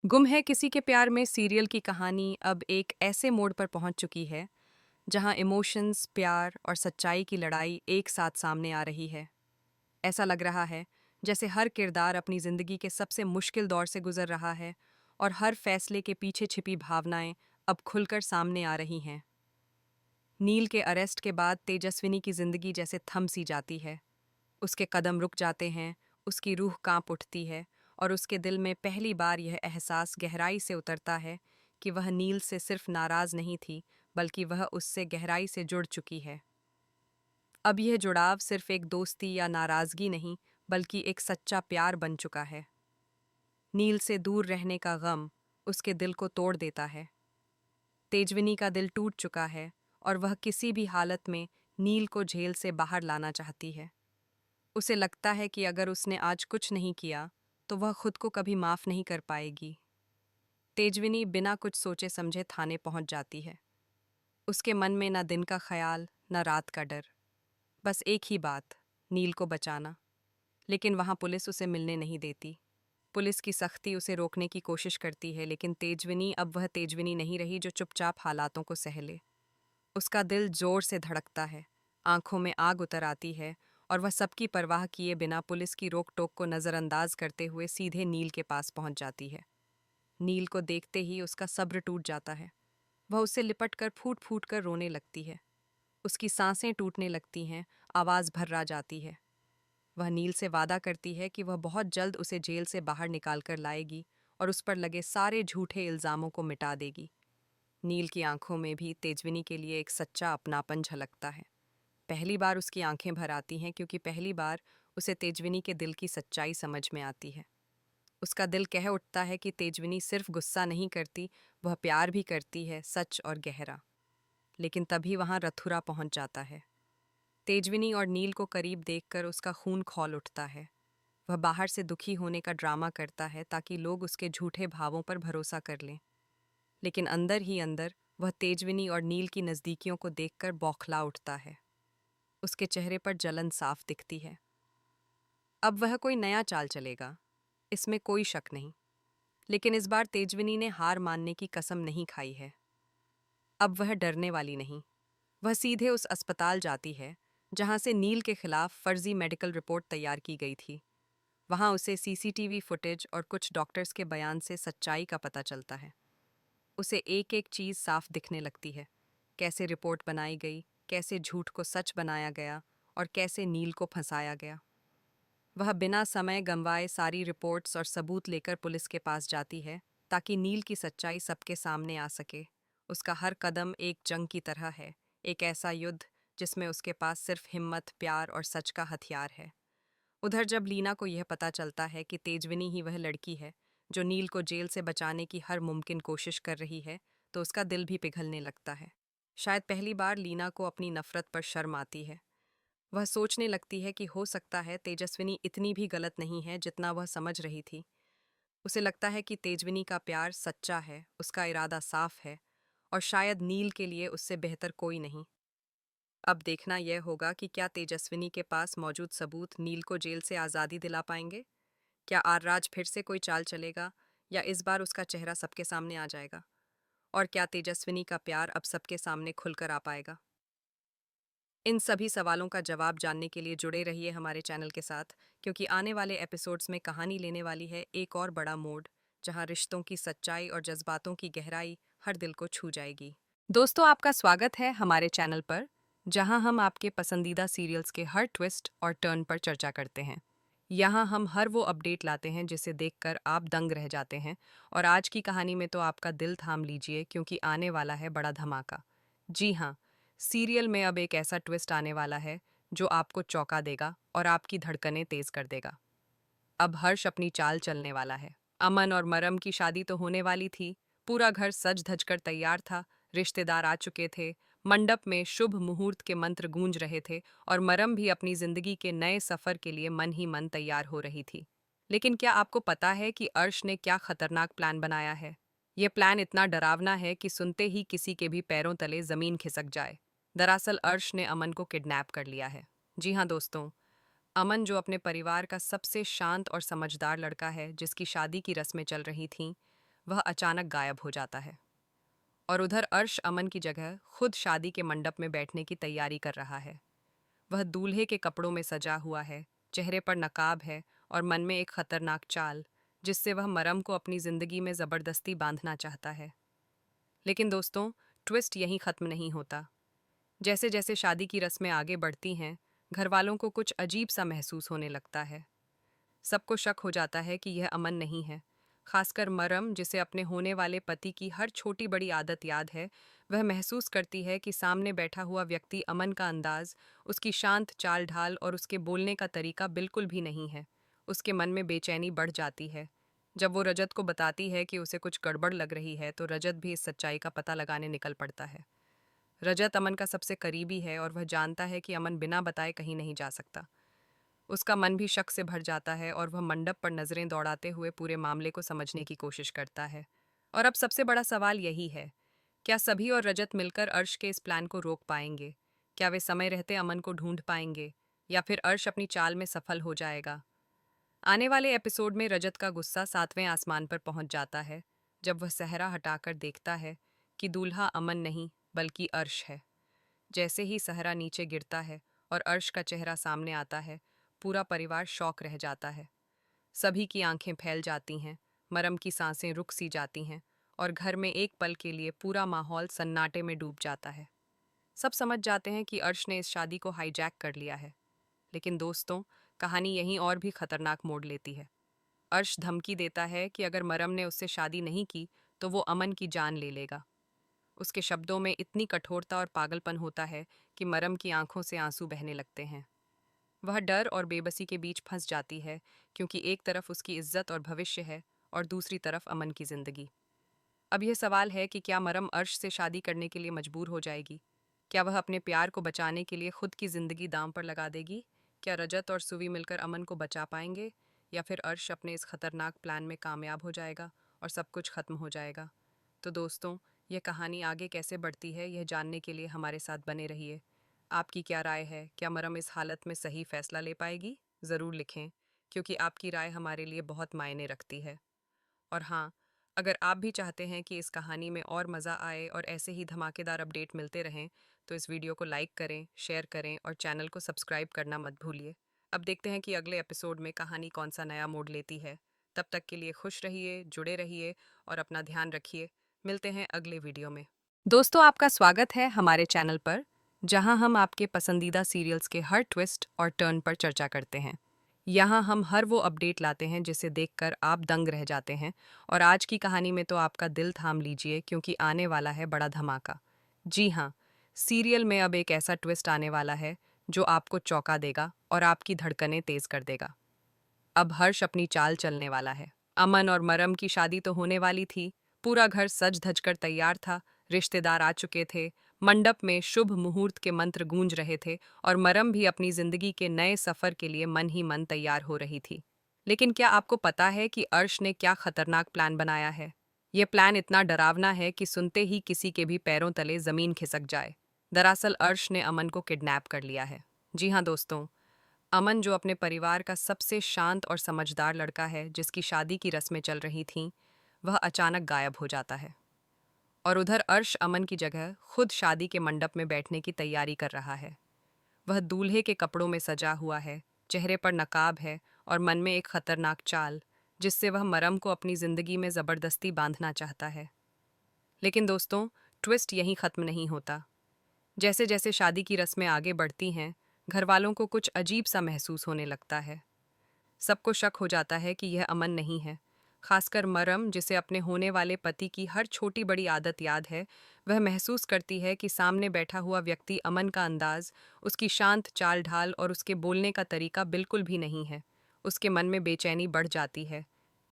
गुम है किसी के प्यार में सीरियल की कहानी अब एक ऐसे मोड़ पर पहुंच चुकी है जहां इमोशंस, प्यार और सच्चाई की लड़ाई एक साथ सामने आ रही है। ऐसा लग रहा है जैसे हर किरदार अपनी जिंदगी के सबसे मुश्किल दौर से गुजर रहा है और हर फैसले के पीछे छिपी भावनाएं अब खुलकर सामने आ रही हैं। नील के अरेस्ट के बाद तेजस्विनी की जिंदगी जैसे थम सी जाती है। उसके कदम रुक जाते हैं, उसकी रूह कांप उठती है और उसके दिल में पहली बार यह एहसास गहराई से उतरता है कि वह नील से सिर्फ नाराज नहीं थी, बल्कि वह उससे गहराई से जुड़ चुकी है। अब यह जुड़ाव सिर्फ एक दोस्ती या नाराजगी नहीं, बल्कि एक सच्चा प्यार बन चुका है। नील से दूर रहने का गम उसके दिल को तोड़ देता है। तेजविनी का दिल टूट चुका है और वह किसी भी हालत में नील को जेल से बाहर लाना चाहती है। उसे लगता है कि अगर उसने आज कुछ नहीं किया तो वह खुद को कभी माफ नहीं कर पाएगी। तेजविनी बिना कुछ सोचे समझे थाने पहुंच जाती है। उसके मन में न दिन का ख्याल, न रात का डर, बस एक ही बात, नील को बचाना। लेकिन वहां पुलिस उसे मिलने नहीं देती। पुलिस की सख्ती उसे रोकने की कोशिश करती है, लेकिन तेजविनी अब वह तेजविनी नहीं रही जो चुपचाप हालातों को सह ले। उसका दिल जोर से धड़कता है, आंखों में आग उतर आती है और वह सबकी परवाह किए बिना पुलिस की रोक टोक को नज़रअंदाज करते हुए सीधे नील के पास पहुंच जाती है। नील को देखते ही उसका सब्र टूट जाता है। वह उससे लिपट कर फूट फूट कर रोने लगती है। उसकी सांसें टूटने लगती हैं, आवाज़ भर्रा जाती है। वह नील से वादा करती है कि वह बहुत जल्द उसे जेल से बाहर निकाल कर लाएगी और उस पर लगे सारे झूठे इल्ज़ामों को मिटा देगी। नील की आंखों में भी तेजविनी के लिए एक सच्चा अपनापन झलकता है। पहली बार उसकी आंखें भर आती हैं क्योंकि पहली बार उसे तेजविनी के दिल की सच्चाई समझ में आती है। उसका दिल कह उठता है कि तेजविनी सिर्फ गुस्सा नहीं करती, वह प्यार भी करती है, सच और गहरा। लेकिन तभी वहां रथुरा पहुंच जाता है। तेजविनी और नील को करीब देखकर उसका खून खौल उठता है। वह बाहर से दुखी होने का ड्रामा करता है ताकि लोग उसके झूठे भावों पर भरोसा कर लें। लेकिन अंदर ही अंदर वह तेजविनी और नील की नज़दीकियों को देखकर बौखला उठता है। उसके चेहरे पर जलन साफ दिखती है। अब वह कोई नया चाल चलेगा, इसमें कोई शक नहीं। लेकिन इस बार तेजविनी ने हार मानने की कसम नहीं खाई है। अब वह डरने वाली नहीं। वह सीधे उस अस्पताल जाती है जहां से नील के खिलाफ फर्जी मेडिकल रिपोर्ट तैयार की गई थी। वहां उसे सीसीटीवी फुटेज और कुछ डॉक्टर्स के बयान से सच्चाई का पता चलता है। उसे एक एक चीज़ साफ दिखने लगती है। कैसे रिपोर्ट बनाई गई, कैसे झूठ को सच बनाया गया और कैसे नील को फंसाया गया। वह बिना समय गंवाए सारी रिपोर्ट्स और सबूत लेकर पुलिस के पास जाती है ताकि नील की सच्चाई सबके सामने आ सके। उसका हर कदम एक जंग की तरह है, एक ऐसा युद्ध जिसमें उसके पास सिर्फ हिम्मत, प्यार और सच का हथियार है। उधर जब लीना को यह पता चलता है कि तेजविनी ही वह लड़की है जो नील को जेल से बचाने की हर मुमकिन कोशिश कर रही है, तो उसका दिल भी पिघलने लगता है। शायद पहली बार लीना को अपनी नफरत पर शर्म आती है। वह सोचने लगती है कि हो सकता है तेजस्विनी इतनी भी गलत नहीं है जितना वह समझ रही थी। उसे लगता है कि तेजविनी का प्यार सच्चा है, उसका इरादा साफ है और शायद नील के लिए उससे बेहतर कोई नहीं। अब देखना यह होगा कि क्या तेजस्विनी के पास मौजूद सबूत नील को जेल से आज़ादी दिला पाएंगे। क्या आरराज फिर से कोई चाल चलेगा या इस बार उसका चेहरा सबके सामने आ जाएगा। और क्या तेजस्विनी का प्यार अब सबके सामने खुलकर आ पाएगा। इन सभी सवालों का जवाब जानने के लिए जुड़े रहिए हमारे चैनल के साथ, क्योंकि आने वाले एपिसोड्स में कहानी लेने वाली है एक और बड़ा मोड़, जहां रिश्तों की सच्चाई और जज्बातों की गहराई हर दिल को छू जाएगी। दोस्तों, आपका स्वागत है हमारे चैनल पर, जहां हम आपके पसंदीदा सीरियल्स के हर ट्विस्ट और टर्न पर चर्चा करते हैं। यहाँ हम हर वो अपडेट लाते हैं जिसे देखकर आप दंग रह जाते हैं। और आज की कहानी में तो आपका दिल थाम लीजिए, क्योंकि आने वाला है बड़ा धमाका। जी हाँ, सीरियल में अब एक ऐसा ट्विस्ट आने वाला है जो आपको चौंका देगा और आपकी धड़कनें तेज कर देगा। अब हर्ष अपनी चाल चलने वाला है। अमन और मरम की शादी तो होने वाली थी। पूरा घर सज धज कर तैयार था। रिश्तेदार आ चुके थे। मंडप में शुभ मुहूर्त के मंत्र गूंज रहे थे और मरम भी अपनी जिंदगी के नए सफर के लिए मन ही मन तैयार हो रही थी। लेकिन क्या आपको पता है कि अर्श ने क्या खतरनाक प्लान बनाया है। यह प्लान इतना डरावना है कि सुनते ही किसी के भी पैरों तले जमीन खिसक जाए। दरअसल अर्श ने अमन को किडनैप कर लिया है। जी हाँ दोस्तों, अमन, जो अपने परिवार का सबसे शांत और समझदार लड़का है, जिसकी शादी की रस्में चल रही थीं, वह अचानक गायब हो जाता है। और उधर अर्श अमन की जगह खुद शादी के मंडप में बैठने की तैयारी कर रहा है। वह दूल्हे के कपड़ों में सजा हुआ है, चेहरे पर नकाब है और मन में एक खतरनाक चाल, जिससे वह मरम को अपनी जिंदगी में जबरदस्ती बांधना चाहता है। लेकिन दोस्तों, ट्विस्ट यहीं खत्म नहीं होता। जैसे जैसे शादी की रस्में आगे बढ़ती हैं, घर वालों को कुछ अजीब सा महसूस होने लगता है। सबको शक हो जाता है कि यह अमन नहीं है। खासकर मरम, जिसे अपने होने वाले पति की हर छोटी बड़ी आदत याद है, वह महसूस करती है कि सामने बैठा हुआ व्यक्ति अमन का अंदाज, उसकी शांत चाल ढाल और उसके बोलने का तरीका बिल्कुल भी नहीं है। उसके मन में बेचैनी बढ़ जाती है। जब वो रजत को बताती है कि उसे कुछ गड़बड़ लग रही है, तो रजत भी इस सच्चाई का पता लगाने निकल पड़ता है। रजत अमन का सबसे करीबी है और वह जानता है कि अमन बिना बताए कहीं नहीं जा सकता। उसका मन भी शक से भर जाता है और वह मंडप पर नजरें दौड़ाते हुए पूरे मामले को समझने की कोशिश करता है। और अब सबसे बड़ा सवाल यही है, क्या सभी और रजत मिलकर अर्श के इस प्लान को रोक पाएंगे? क्या वे समय रहते अमन को ढूंढ पाएंगे, या फिर अर्श अपनी चाल में सफल हो जाएगा? आने वाले एपिसोड में रजत का गुस्सा 7वें आसमान पर पहुंच जाता है, जब वह सहरा हटाकर देखता है कि दूल्हा अमन नहीं बल्कि अर्श है। जैसे ही सहरा नीचे गिरता है और अर्श का चेहरा सामने आता है, पूरा परिवार शौक रह जाता है। सभी की आंखें फैल जाती हैं, मरम की सांसें रुक सी जाती हैं और घर में एक पल के लिए पूरा माहौल सन्नाटे में डूब जाता है। सब समझ जाते हैं कि अर्श ने इस शादी को हाईजैक कर लिया है। लेकिन दोस्तों, कहानी यहीं और भी खतरनाक मोड़ लेती है। अर्श धमकी देता है कि अगर मरम ने उससे शादी नहीं की तो वो अमन की जान ले लेगा। उसके शब्दों में इतनी कठोरता और पागलपन होता है कि मरम की आंखों से आंसू बहने लगते हैं। वह डर और बेबसी के बीच फंस जाती है, क्योंकि एक तरफ उसकी इज्जत और भविष्य है और दूसरी तरफ अमन की जिंदगी। अब यह सवाल है कि क्या मरम अर्श से शादी करने के लिए मजबूर हो जाएगी? क्या वह अपने प्यार को बचाने के लिए खुद की जिंदगी दांव पर लगा देगी? क्या रजत और सुवी मिलकर अमन को बचा पाएंगे, या फिर अर्श अपने इस खतरनाक प्लान में कामयाब हो जाएगा और सब कुछ खत्म हो जाएगा? तो दोस्तों, यह कहानी आगे कैसे बढ़ती है, यह जानने के लिए हमारे साथ बने रहिए। आपकी क्या राय है? क्या मरम इस हालत में सही फैसला ले पाएगी? ज़रूर लिखें, क्योंकि आपकी राय हमारे लिए बहुत मायने रखती है। और हाँ, अगर आप भी चाहते हैं कि इस कहानी में और मज़ा आए और ऐसे ही धमाकेदार अपडेट मिलते रहें, तो इस वीडियो को लाइक करें, शेयर करें और चैनल को सब्सक्राइब करना मत भूलिए। अब देखते हैं कि अगले एपिसोड में कहानी कौन सा नया मोड़ लेती है। तब तक के लिए खुश रहिए, जुड़े रहिए और अपना ध्यान रखिए। मिलते हैं अगले वीडियो में। दोस्तों, आपका स्वागत है हमारे चैनल पर, जहां हम आपके पसंदीदा सीरियल्स के हर ट्विस्ट और टर्न पर चर्चा करते हैं। यहाँ हम हर वो अपडेट लाते हैं जिसे देखकर आप दंग रह जाते हैं। और आज की कहानी में तो आपका दिल थाम लीजिए, क्योंकि आने वाला है बड़ा धमाका। जी हाँ, सीरियल में अब एक ऐसा ट्विस्ट आने वाला है जो आपको चौंका देगा और आपकी धड़कनें तेज कर देगा। अब हर्ष अपनी चाल चलने वाला है। अमन और मरम की शादी तो होने वाली थी, पूरा घर सज धज कर तैयार था, रिश्तेदार आ चुके थे, मंडप में शुभ मुहूर्त के मंत्र गूंज रहे थे और मरम भी अपनी जिंदगी के नए सफर के लिए मन ही मन तैयार हो रही थी। लेकिन क्या आपको पता है कि अर्श ने क्या खतरनाक प्लान बनाया है? यह प्लान इतना डरावना है कि सुनते ही किसी के भी पैरों तले जमीन खिसक जाए। दरअसल अर्श ने अमन को किडनैप कर लिया है। जी हाँ दोस्तों, अमन, जो अपने परिवार का सबसे शांत और समझदार लड़का है, जिसकी शादी की रस्में चल रही थीं, वह अचानक गायब हो जाता है। और उधर अर्श अमन की जगह खुद शादी के मंडप में बैठने की तैयारी कर रहा है। वह दूल्हे के कपड़ों में सजा हुआ है, चेहरे पर नकाब है और मन में एक खतरनाक चाल, जिससे वह मरम को अपनी जिंदगी में जबरदस्ती बांधना चाहता है। लेकिन दोस्तों, ट्विस्ट यहीं खत्म नहीं होता। जैसे जैसे शादी की रस्में आगे बढ़ती हैं, घर वालों को कुछ अजीब सा महसूस होने लगता है। सबको शक हो जाता है कि यह अमन नहीं है। खासकर मरम, जिसे अपने होने वाले पति की हर छोटी बड़ी आदत याद है, वह महसूस करती है कि सामने बैठा हुआ व्यक्ति अमन का अंदाज, उसकी शांत चाल ढाल और उसके बोलने का तरीका बिल्कुल भी नहीं है। उसके मन में बेचैनी बढ़ जाती है।